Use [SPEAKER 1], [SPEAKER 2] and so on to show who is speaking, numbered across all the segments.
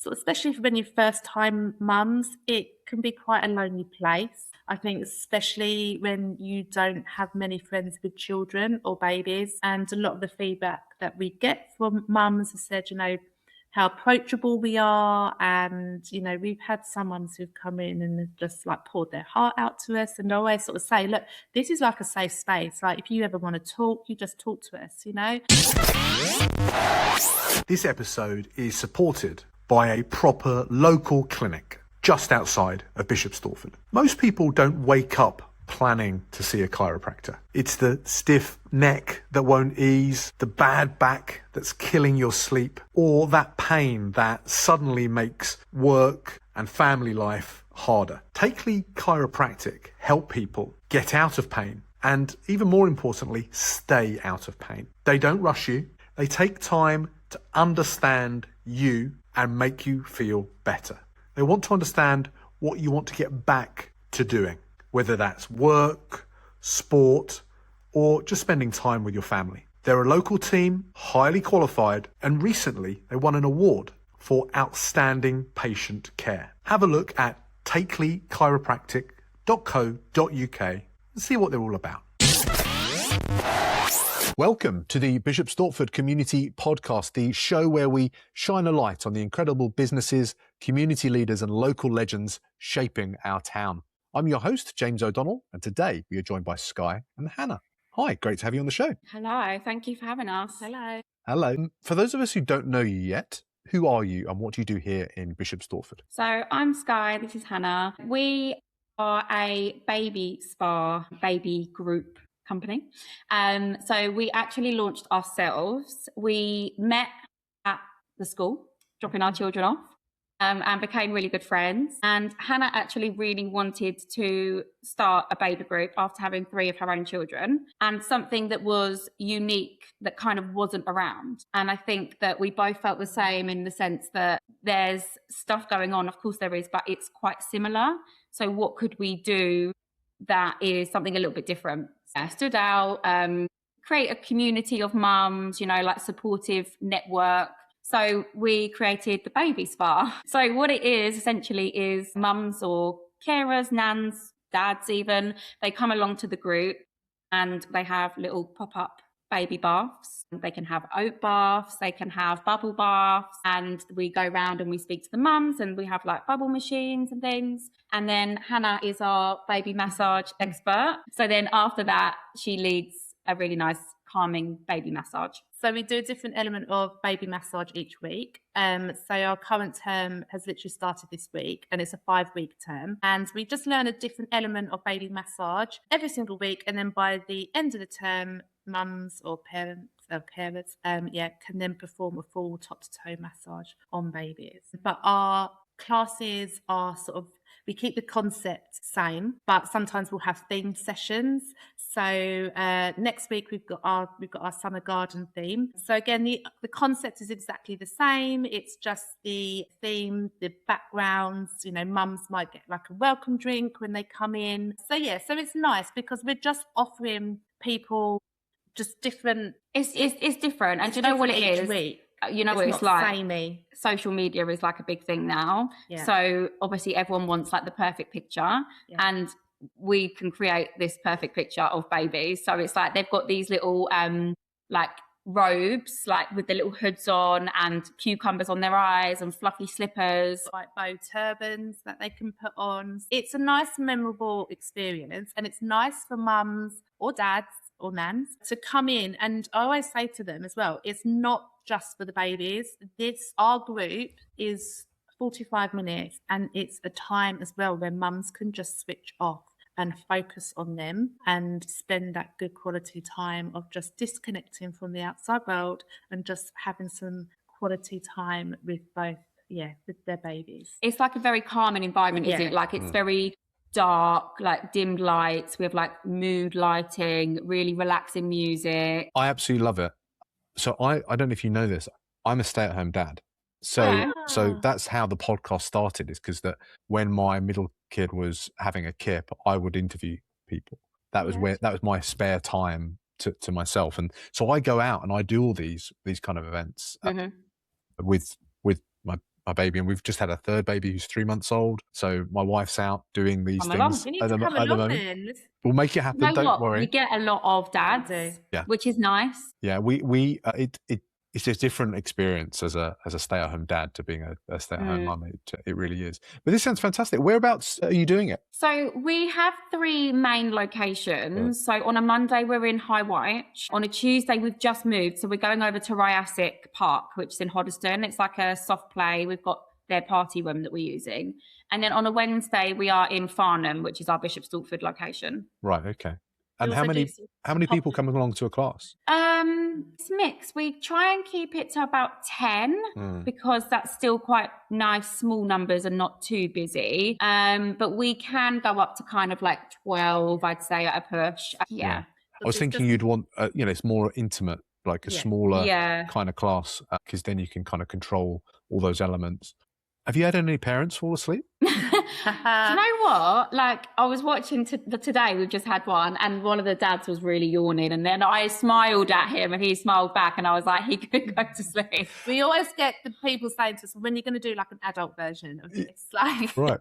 [SPEAKER 1] So especially when you're first time mums, it can be quite a lonely place. I think especially when you don't have many friends with children or babies, and a lot of the feedback that we get from mums has said, how approachable we are, and we've had some mums who've come in and have just like poured their heart out to us, and always sort of say, look, this is like a safe space, like if you ever want to talk, you just talk to us.
[SPEAKER 2] This episode is supported by a proper local clinic just outside of Bishop Stortford. Most people don't wake up planning to see a chiropractor. It's the stiff neck that won't ease, the bad back that's killing your sleep, or that pain that suddenly makes work and family life harder. Takeley Chiropractic help people get out of pain and, even more importantly, stay out of pain. They don't rush you. They take time to understand you and make you feel better. They want to understand what you want to get back to doing, whether that's work, sport, or just spending time with your family. They're a local team, highly qualified, and recently they won an award for outstanding patient care. Have a look at takeleychiropractic.co.uk and see what they're all about. Welcome to the Bishop Stortford Community Podcast, the show where we shine a light on the incredible businesses, community leaders and local legends shaping our town. I'm your host, James O'Donnell, and today we are joined by Skye and Hannah. Hi, great to have you on the show.
[SPEAKER 3] Hello, thank you for having us.
[SPEAKER 1] Hello.
[SPEAKER 2] Hello. For those of us who don't know you yet, who are you and what do you do here in Bishop Stortford?
[SPEAKER 3] So I'm Skye, this is Hannah. We are a baby spa, baby group company. So we actually launched ourselves. We met at the school, dropping our children off, and became really good friends. And Hannah actually really wanted to start a baby group after having 3 of her own children, and something that was unique that kind of wasn't around. And I think that we both felt the same in the sense that there's stuff going on, of course there is, but it's quite similar. So what could we do that is something a little bit different? Stood out, create a community of mums, like supportive network. So we created the baby spa. So what it is essentially is mums or carers, nans, dads even, they come along to the group and they have little pop-up baby baths. They can have oat baths, they can have bubble baths, and we go around and we speak to the mums and we have like bubble machines and things. And then Hannah is our baby massage expert. So then after that, she leads a really nice calming baby massage.
[SPEAKER 1] So we do a different element of baby massage each week. So our current term has literally started this week, and it's a 5-week term. And we just learn a different element of baby massage every single week. And then by the end of the term, mums or parents or carers can then perform a full top to toe massage on babies. But our classes are we keep the concept same, but sometimes we'll have themed sessions. So next week we've got our summer garden theme. So again, the concept is exactly the same. It's just the theme, the backgrounds. Mums might get like a welcome drink when they come in. So so it's nice because we're just offering people just different.
[SPEAKER 3] It's different, and do you know what it is?
[SPEAKER 1] Week.
[SPEAKER 3] You know what it's like?
[SPEAKER 1] Samey.
[SPEAKER 3] Social media is like a big thing now.
[SPEAKER 1] Yeah.
[SPEAKER 3] So obviously everyone wants like the perfect picture, and we can create this perfect picture of babies. So it's like they've got these little like robes, like with the little hoods on and cucumbers on their eyes and fluffy slippers,
[SPEAKER 1] like bow turbans that they can put on. It's a nice, memorable experience, and it's nice for mums or dads or nans to come in. And I always say to them as well, it's not just for the babies. Our group is 45 minutes, and it's a time as well where mums can just switch off and focus on them and spend that good quality time of just disconnecting from the outside world and just having some quality time with with their babies.
[SPEAKER 3] It's like a very calming environment, isn't it? Like it's very dark, like dimmed lights. We have like mood lighting, really relaxing music.
[SPEAKER 2] I absolutely love it. So I don't know if you know this, I'm a stay-at-home dad. So that's how the podcast started, is because that when my middle kid was having a kip, I would interview people. That was that was my spare time to myself. And so I go out and I do all these kind of events with my my baby, and we've just had a third baby who's 3 months old. So my wife's out doing these
[SPEAKER 3] Come along.
[SPEAKER 2] things
[SPEAKER 1] You need
[SPEAKER 2] at
[SPEAKER 1] to
[SPEAKER 2] the,
[SPEAKER 1] come
[SPEAKER 2] at the
[SPEAKER 1] along
[SPEAKER 2] moment.
[SPEAKER 1] then.
[SPEAKER 2] We'll make it
[SPEAKER 3] You
[SPEAKER 2] happen.
[SPEAKER 3] know
[SPEAKER 2] Don't
[SPEAKER 3] what?
[SPEAKER 2] worry.
[SPEAKER 3] You get a lot of dads,
[SPEAKER 1] Yeah.
[SPEAKER 3] which is nice.
[SPEAKER 2] Yeah, it's a different experience as a stay-at-home dad to being a stay-at-home mum. It really is. But this sounds fantastic. Whereabouts are you doing it?
[SPEAKER 3] So we have 3 main locations. So on a Monday, we're in High Wyche. On a Tuesday, we've just moved. So we're going over to Ryasic Park, which is in Hoddesdon. It's like a soft play. We've got their party room that we're using. And then on a Wednesday, we are in Farnham, which is our Bishop Stortford location.
[SPEAKER 2] Right, okay. And
[SPEAKER 1] We
[SPEAKER 2] how
[SPEAKER 1] also do
[SPEAKER 2] many people come along to a class?
[SPEAKER 3] It's mixed. We try and keep it to about 10 because that's still quite nice, small numbers and not too busy. But we can go up to kind of like 12, I'd say, at a push. Yeah.
[SPEAKER 2] I was thinking you'd want, it's more intimate, like a smaller kind of class, because then you can kind of control all those elements. Have you had any parents fall asleep?
[SPEAKER 3] Do you know what? Like, I was watching today, we've just had one, and one of the dads was really yawning, and then I smiled at him, and he smiled back, and I was like, he could go to sleep.
[SPEAKER 1] We always get the people saying to us, when you're going to do like an adult version of this, like
[SPEAKER 2] Right.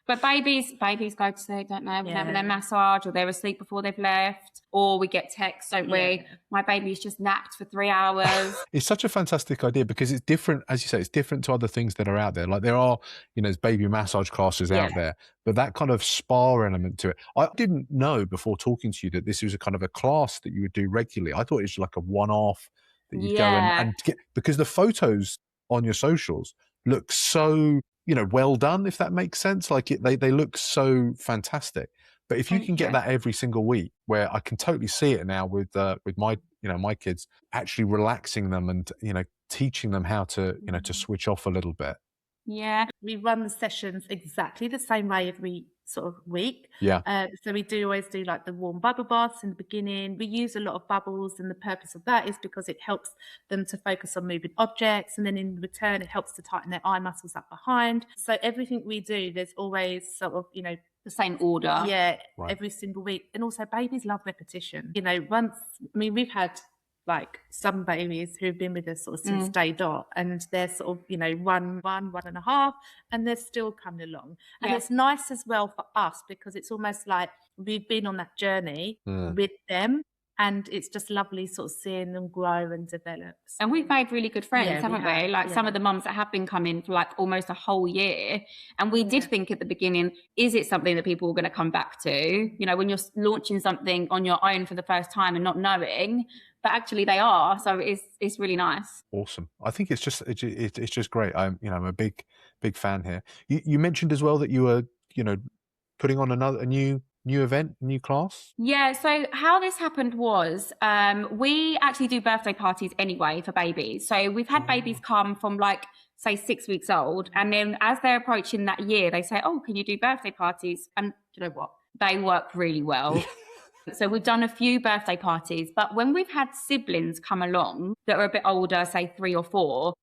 [SPEAKER 3] But babies go to sleep, don't they? We're having their massage, or they're asleep before they've left, or we get texts, don't we? My baby's just napped for 3 hours.
[SPEAKER 2] It's such a fantastic idea because it's different, as you say, it's different to other things that are out there. Like there are, there's baby massage classes out there, but that kind of spa element to it. I didn't know before talking to you that this was a kind of a class that you would do regularly. I thought it was like a one-off that you'd go and get, because the photos on your socials look so, well done, if that makes sense. Like they look so fantastic. But if you can get that every single week, where I can totally see it now with my, my kids, actually relaxing them and, teaching them how to, to switch off a little bit.
[SPEAKER 1] Yeah. We run the sessions exactly the same way every sort of week.
[SPEAKER 2] Yeah.
[SPEAKER 1] So we do always do like the warm bubble baths in the beginning. We use a lot of bubbles, and the purpose of that is because it helps them to focus on moving objects, and then in return it helps to tighten their eye muscles up behind. So everything we do, there's always sort of,
[SPEAKER 3] the same order.
[SPEAKER 1] Yeah, every single week. And also babies love repetition. We've had like some babies who've been with us sort of since day dot, and they're sort of, 1.5, and they're still coming along. And it's nice as well for us because it's almost like we've been on that journey with them, and it's just lovely sort of seeing them grow and develop.
[SPEAKER 3] And we've made really good friends, haven't we? Like some of the mums that have been coming for like almost a whole year. And we did think at the beginning, is it something that people are going to come back to? When you're launching something on your own for the first time and not knowing, but actually they are. So it's really nice.
[SPEAKER 2] Awesome. I think it's just great. I'm a big fan here. You mentioned as well that you were, putting on a new event, new class?
[SPEAKER 3] Yeah, so how this happened was we actually do birthday parties anyway for babies. So we've had babies come from like, say, 6 weeks old. And then as they're approaching that year, they say, oh, can you do birthday parties? And you know what? They work really well. So we've done a few birthday parties. But when we've had siblings come along that are a bit older, say 3 or 4,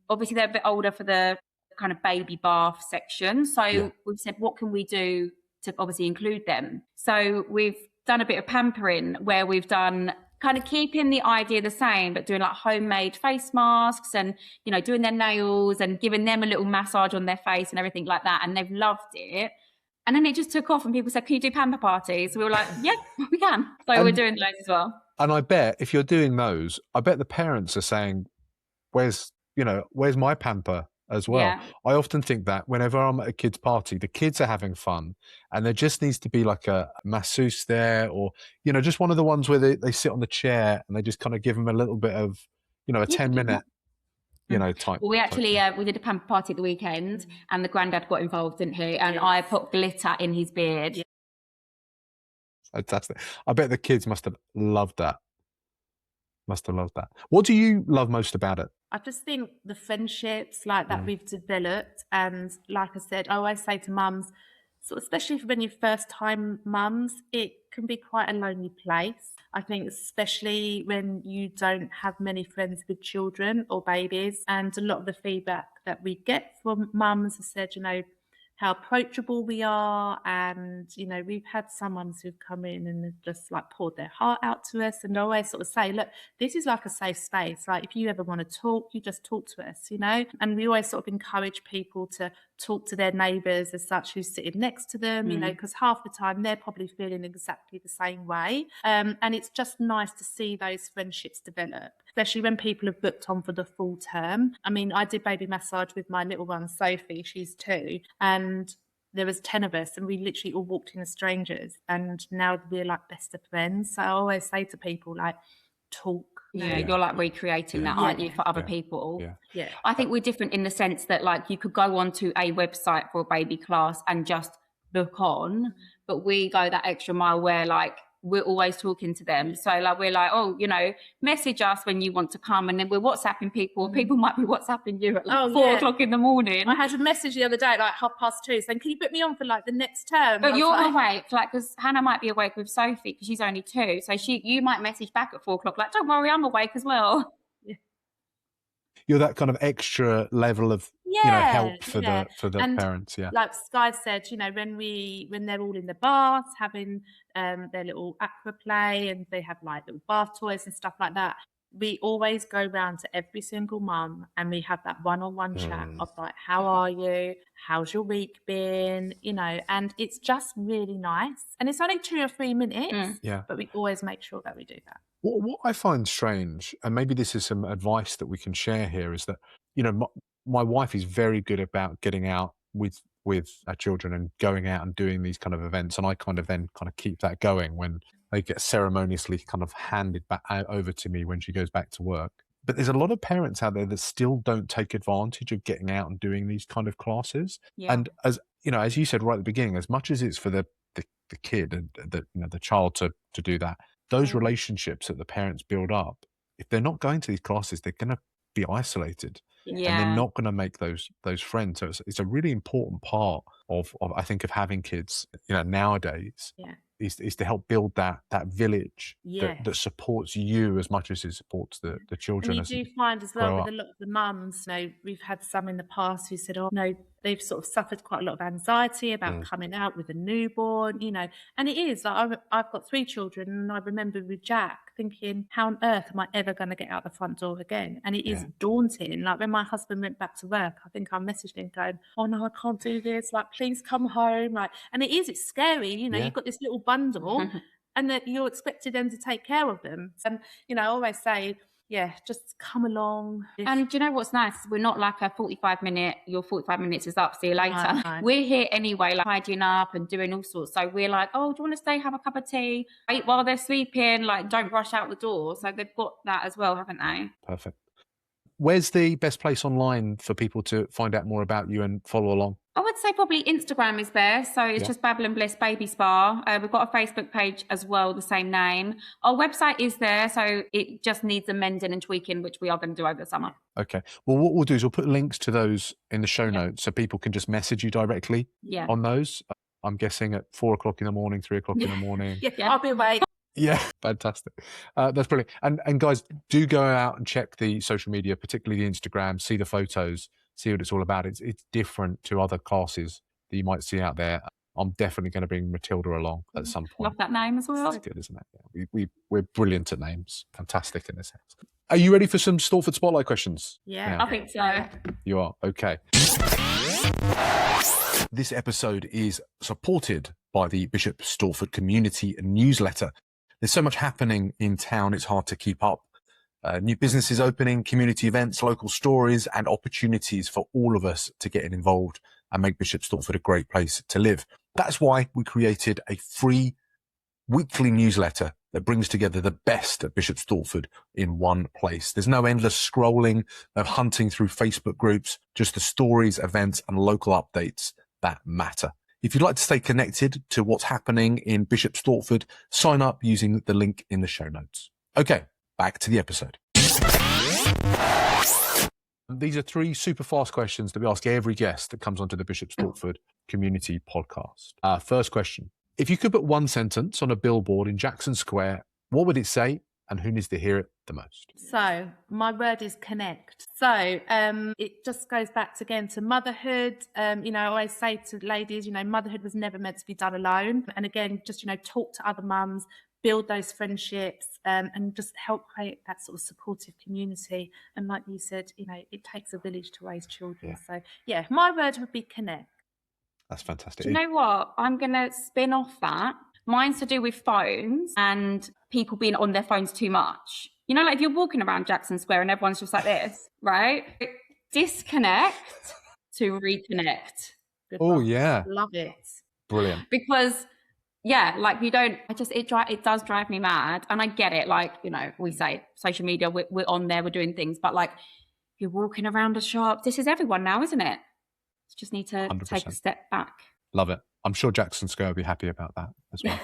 [SPEAKER 3] obviously they're a bit older for the kind of baby bath section. So we've said, what can we do to obviously include them? So we've done a bit of pampering where we've done kind of keeping the idea the same, but doing like homemade face masks and, doing their nails and giving them a little massage on their face and everything like that. And they've loved it. And then it just took off and people said, can you do pamper parties? So we were like, yeah, we can. So we're doing those as well.
[SPEAKER 2] And I bet if you're doing those, I bet the parents are saying, where's my pamper as well?
[SPEAKER 3] Yeah.
[SPEAKER 2] I often think that whenever I'm at a kid's party, the kids are having fun and there just needs to be like a masseuse there, or, just one of the ones where they sit on the chair and they just kind of give them a little bit of, a 10-minute, type.
[SPEAKER 3] Well, we actually, we did a pamper party at the weekend and the granddad got involved, didn't he? And I put glitter in his beard. Yeah.
[SPEAKER 2] Fantastic. I bet the kids must have loved that. What do you love most about it?
[SPEAKER 1] I just think the friendships like that we've developed, and like I said, I always say to mums, so especially when you're first time mums, it can be quite a lonely place. I think especially when you don't have many friends with children or babies, and a lot of the feedback that we get from mums has said, how approachable we are. And, you know, we've had some ones who've come in and have just like poured their heart out to us, and always sort of say, look, this is like a safe space. Like if you ever want to talk, you just talk to us, you know. And we always sort of encourage people to talk to their neighbours as such who's sitting next to them, you know, because half the time they're probably feeling exactly the same way. And it's just nice to see those friendships develop, especially when people have booked on for the full term. I mean, I did baby massage with my little one, Sophie, she's 2, and there was 10 of us and we literally all walked in as strangers, and now we're like best of friends. So I always say to people, like, talk.
[SPEAKER 3] Yeah, you're like recreating that, aren't you, for other people?
[SPEAKER 1] Yeah.
[SPEAKER 3] I think we're different in the sense that, like, you could go onto a website for a baby class and just book on, but we go that extra mile where, like, we're always talking to them. So, like, we're like, oh, you know, message us when you want to come, and then we're WhatsApping people. People might be WhatsApping you at like 4 o'clock in the morning.
[SPEAKER 1] I had a message the other day at like 2:30 saying, can you put me on for like the next term?
[SPEAKER 3] But you're awake, like, because Hannah might be awake with Sophie because she's only 2. So you might message back at 4 o'clock, like, don't worry, I'm awake as well.
[SPEAKER 2] You're that kind of extra level of help for the parents. Yeah,
[SPEAKER 1] like Skye said, you know, when they're all in the bath having their little aqua play, and they have like little bath toys and stuff like that, we always go round to every single mum and we have that one-on-one chat of like, how are you? How's your week been? You know, and it's just really nice. And it's only 2 or 3 minutes, but we always make sure that we do that.
[SPEAKER 2] What I find strange, and maybe this is some advice that we can share here, is that, you know, my wife is very good about getting out with our children and going out and doing these kind of events, and I kind of keep that going when they get ceremoniously kind of handed back over to me when she goes back to work. But there's a lot of parents out there that still don't take advantage of getting out and doing these kind of classes. Yeah. And as you know, as you said right at the beginning, as much as it's for the kid and the child to do that, those relationships that the parents build up, if they're not going to these classes, they're going to be isolated. Yeah. And they're not going to make those friends. So it's a really important part of I think of having kids, you know, nowadays. Yeah. Is to help build that village that supports you as much as it supports the children.
[SPEAKER 1] And you do find as well with a lot of the mums, you know, we've had some in the past who said, oh no, they've sort of suffered quite a lot of anxiety about coming out with a newborn, you know. And it is, like, I've got 3 children, and I remember with Jack thinking, how on earth am I ever going to get out the front door again? And it is daunting. Like when my husband went back to work, I think I messaged him going, oh no, I can't do this, like, please come home. Like, and it's scary, you know, you've got this little bundle and that you're expected them to take care of them. And, you know, I always say, just come along.
[SPEAKER 3] And do you know what's nice? We're not like a 45-minute, your 45 minutes is up, see you later. No. We're here anyway, like tidying up and doing all sorts. So we're like, oh, do you want to stay, have a cup of tea? Wait while they're sleeping, like, don't rush out the door. So they've got that as well, haven't they?
[SPEAKER 2] Perfect. Where's the best place online for people to find out more about you and follow along?
[SPEAKER 3] I would say probably Instagram is best. So it's just Babble and Bliss Baby Spa. We've got a Facebook page as well, the same name. Our website is there, so it just needs amending and tweaking, which we are going to do over the summer.
[SPEAKER 2] Okay. Well, what we'll do is we'll put links to those in the show notes so people can just message you directly on those. I'm guessing at 4 o'clock in the morning, 3 o'clock in the morning.
[SPEAKER 1] I'll be awake.
[SPEAKER 2] Yeah, fantastic. That's brilliant. And guys, do go out and check the social media, particularly the Instagram, see the photos, see what it's all about. It's different to other classes that you might see out there. I'm definitely going to bring Matilda along at some point.
[SPEAKER 3] Love that name as well.
[SPEAKER 2] It's good, isn't it? Yeah, we're brilliant at names. Fantastic in this house. Are you ready for some Stortford Spotlight questions?
[SPEAKER 3] Yeah, I think so.
[SPEAKER 2] You are? Okay. This episode is supported by the Bishop Stortford Community Newsletter. There's so much happening in town, it's hard to keep up. New businesses opening, community events, local stories, and opportunities for all of us to get involved and make Bishop Stortford a great place to live. That's why we created a free weekly newsletter that brings together the best of Bishop Stortford in one place. There's no endless scrolling, no hunting through Facebook groups, just the stories, events, and local updates that matter. If you'd like to stay connected to what's happening in Bishop Stortford, sign up using the link in the show notes. Okay, back to the episode. These are 3 super fast questions that we ask every guest that comes onto the Bishop Stortford Community Podcast. First question. If you could put one sentence on a billboard in Jackson Square, what would it say and who needs to hear it the most?
[SPEAKER 1] So my word is connect. So it just goes back again to motherhood. I always say to ladies, motherhood was never meant to be done alone. And again, just, talk to other mums, build those friendships, and just help create that sort of supportive community. And like you said, it takes a village to raise children.
[SPEAKER 2] Yeah.
[SPEAKER 1] So yeah, my word would be connect.
[SPEAKER 2] That's fantastic.
[SPEAKER 3] Do you know what? I'm going to spin off that. Mine's to do with phones and people being on their phones too much. Like if you're walking around Jackson Square and everyone's just like this, right? Disconnect to reconnect.
[SPEAKER 1] Good
[SPEAKER 2] Oh,
[SPEAKER 1] one.
[SPEAKER 2] yeah.
[SPEAKER 1] Love it.
[SPEAKER 2] Brilliant.
[SPEAKER 3] Because it does drive me mad. And I get it. Like, we say social media, we're on there, we're doing things, but like you're walking around a shop, this is everyone now, isn't it? You just need to
[SPEAKER 2] 100%.
[SPEAKER 3] take a step back.
[SPEAKER 2] Love it. I'm sure Jackson Square will be happy about that as well.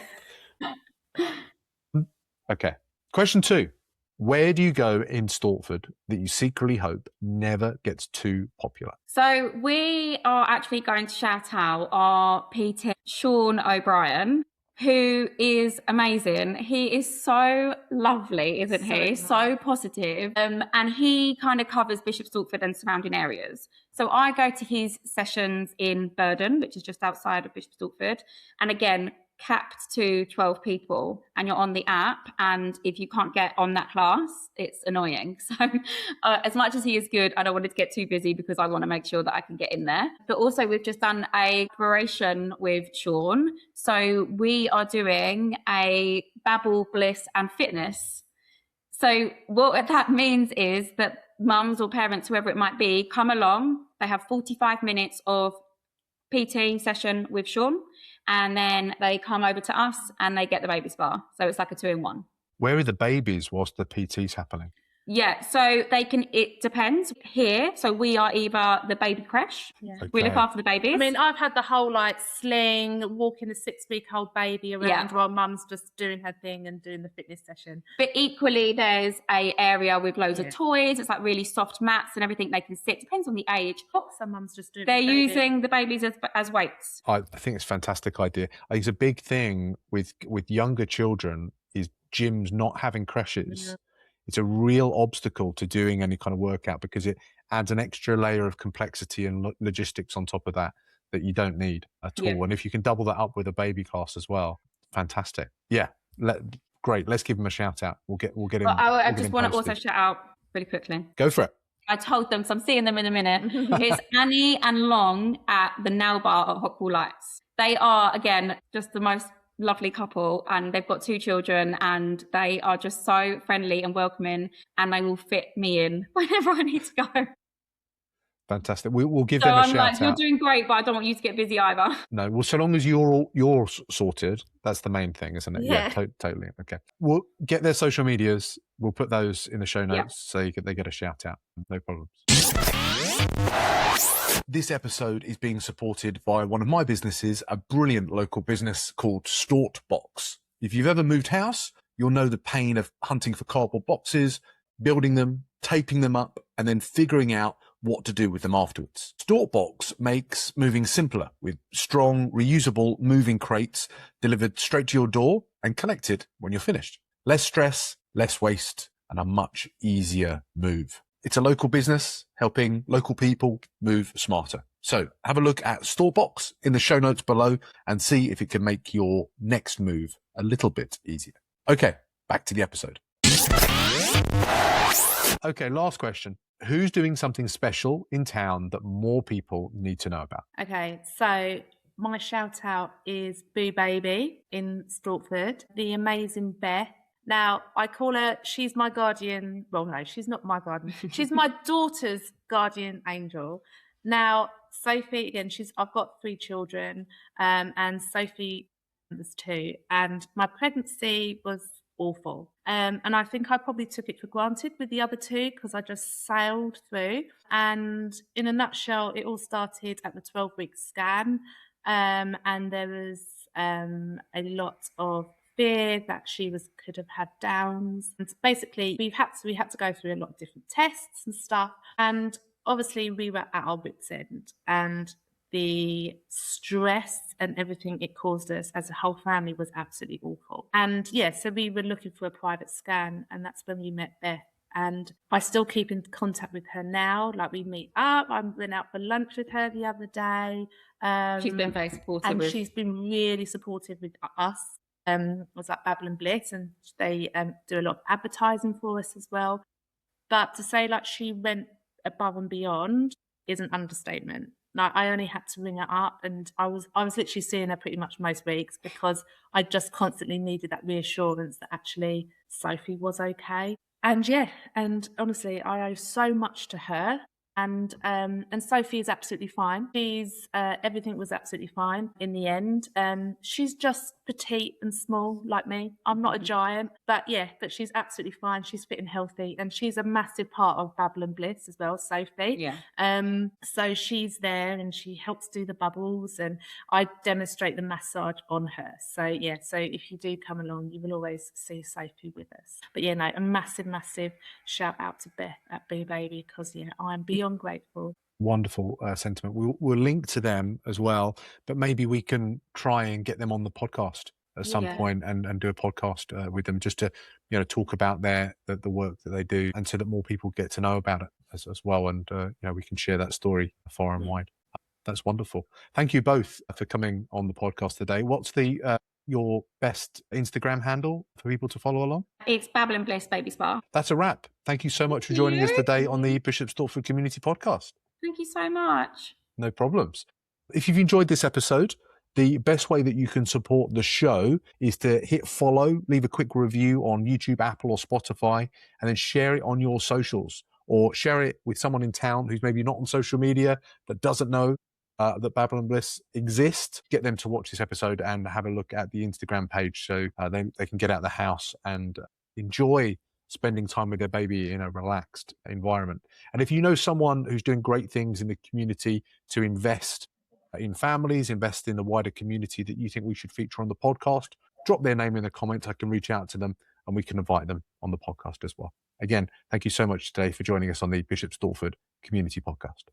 [SPEAKER 2] Okay. Question 2. Where do you go in Stortford that you secretly hope never gets too popular?
[SPEAKER 3] So we are actually going to shout out our PT, Sean O'Brien, who is amazing. He is so lovely, isn't he? So positive. And he kind of covers Bishop Stortford and surrounding areas. So I go to his sessions in Burden, which is just outside of Bishop Stortford. And again, capped to 12 people, and you're on the app, and if you can't get on that class, it's annoying. So as much as he is good, I don't want it to get too busy because I want to make sure that I can get in there. But also we've just done a collaboration with Sean, so we are doing a Babble, Bliss and Fitness. So what that means is that mums or parents, whoever it might be, come along. They have 45 minutes of PT session with Sean, and then they come over to us and they get the baby spa. So it's like a 2-in-1.
[SPEAKER 2] Where are the babies whilst the PT's happening?
[SPEAKER 3] Yeah, so it depends here. So we are either the baby creche. Yeah. Okay. We look after the babies.
[SPEAKER 1] I mean, I've had the whole sling, walking a 6-week-old baby around while mum's just doing her thing and doing the fitness session.
[SPEAKER 3] But equally, there's a area with loads of toys. It's like really soft mats and everything they can sit. Depends on the age.
[SPEAKER 1] Some mums just do.
[SPEAKER 3] They're using the babies as weights.
[SPEAKER 2] I think it's a fantastic idea. I think it's a big thing with younger children is gyms not having creches. Yeah. It's a real obstacle to doing any kind of workout because it adds an extra layer of complexity and logistics on top of that you don't need at all. Yeah. And if you can double that up with a baby class as well, fantastic. Yeah, great. Let's give them a shout out. We'll get him.
[SPEAKER 3] I just want to also shout out really quickly.
[SPEAKER 2] Go for it.
[SPEAKER 3] I told them, so I'm seeing them in a minute. It's Annie and Long at the nail bar at Hot Cool Lights. They are, again, just the most lovely couple, and they've got 2 children, and they are just so friendly and welcoming, and they will fit me in whenever I need to go.
[SPEAKER 2] Fantastic. We'll give them a shout out.
[SPEAKER 3] You're doing great, but I don't want you to get busy either.
[SPEAKER 2] No, well, so long as you're sorted, that's the main thing, isn't it? Yeah, totally. Okay. We'll get their social medias. We'll put those in the show notes so they get a shout out. No problems. This episode is being supported by one of my businesses, a brilliant local business called StortBox. If you've ever moved house, you'll know the pain of hunting for cardboard boxes, building them, taping them up, and then figuring out what to do with them afterwards. StortBox makes moving simpler with strong, reusable moving crates delivered straight to your door and collected when you're finished. Less stress, less waste, and a much easier move. It's a local business helping local people move smarter. So have a look at StortBox in the show notes below and see if it can make your next move a little bit easier. Okay, back to the episode. Okay, last question. Who's doing something special in town that more people need to know about?
[SPEAKER 1] Okay, so my shout out is Boo Baby in Stortford, the amazing Beth. Now, I call her, she's my guardian. Well, no, she's not my guardian. She's my daughter's guardian angel. Now, Sophie, again, I've got 3 children, and Sophie was 2. And my pregnancy was awful. And I think I probably took it for granted with the other 2 because I just sailed through. And in a nutshell, it all started at the 12-week scan. And there was a lot of fear that she could have had Downs. And basically, we had to go through a lot of different tests and stuff. And obviously, we were at our wits' end. And the stress and everything it caused us as a whole family was absolutely awful. And yeah, so we were looking for a private scan, and that's when we met Beth. And I still keep in contact with her now. Like, we meet up. I went out for lunch with her the other day.
[SPEAKER 3] She's been very supportive.
[SPEAKER 1] And she's been really supportive with us. I was at Babble and Bliss, and they do a lot of advertising for us as well. But to say like she went above and beyond is an understatement. Like, I only had to ring her up, and I was literally seeing her pretty much most weeks, because I just constantly needed that reassurance that actually Sophie was okay. And yeah, and honestly, I owe so much to her. And Sophie is absolutely fine. She's everything was absolutely fine in the end. She's just petite and small like me. I'm not a giant, but she's absolutely fine. She's fit and healthy, and she's a massive part of Babble and Bliss as well, Sophie.
[SPEAKER 3] Yeah.
[SPEAKER 1] So she's there, and she helps do the bubbles, and I demonstrate the massage on her. So yeah, so if you do come along, you will always see Sophie with us. But yeah, no, a massive shout out to Beth at Boo Baby, because I'm beyond grateful.
[SPEAKER 2] Wonderful sentiment. We'll link to them as well, but maybe we can try and get them on the podcast at some point and do a podcast with them, just to talk about the work that they do, and so that more people get to know about it as well, and we can share that story far and wide. That's wonderful. Thank you both for coming on the podcast today. What's your best Instagram handle for people to follow along?
[SPEAKER 3] It's Babble and Bliss Baby Spa.
[SPEAKER 2] That's a wrap. Thank you so much for joining us today on the Bishop Stortford Community Podcast.
[SPEAKER 3] Thank you so much.
[SPEAKER 2] No problems. If you've enjoyed this episode, the best way that you can support the show is to hit follow, leave a quick review on YouTube, Apple, or Spotify, and then share it on your socials, or share it with someone in town who's maybe not on social media, that doesn't know that Babble and Bliss exist. Get them to watch this episode and have a look at the Instagram page, so they can get out of the house and enjoy spending time with their baby in a relaxed environment. And if you know someone who's doing great things in the community to invest in families, invest in the wider community, that you think we should feature on the podcast, drop their name in the comments. I can reach out to them and we can invite them on the podcast as well. Again, thank you so much today for joining us on the Bishop Stortford Community Podcast.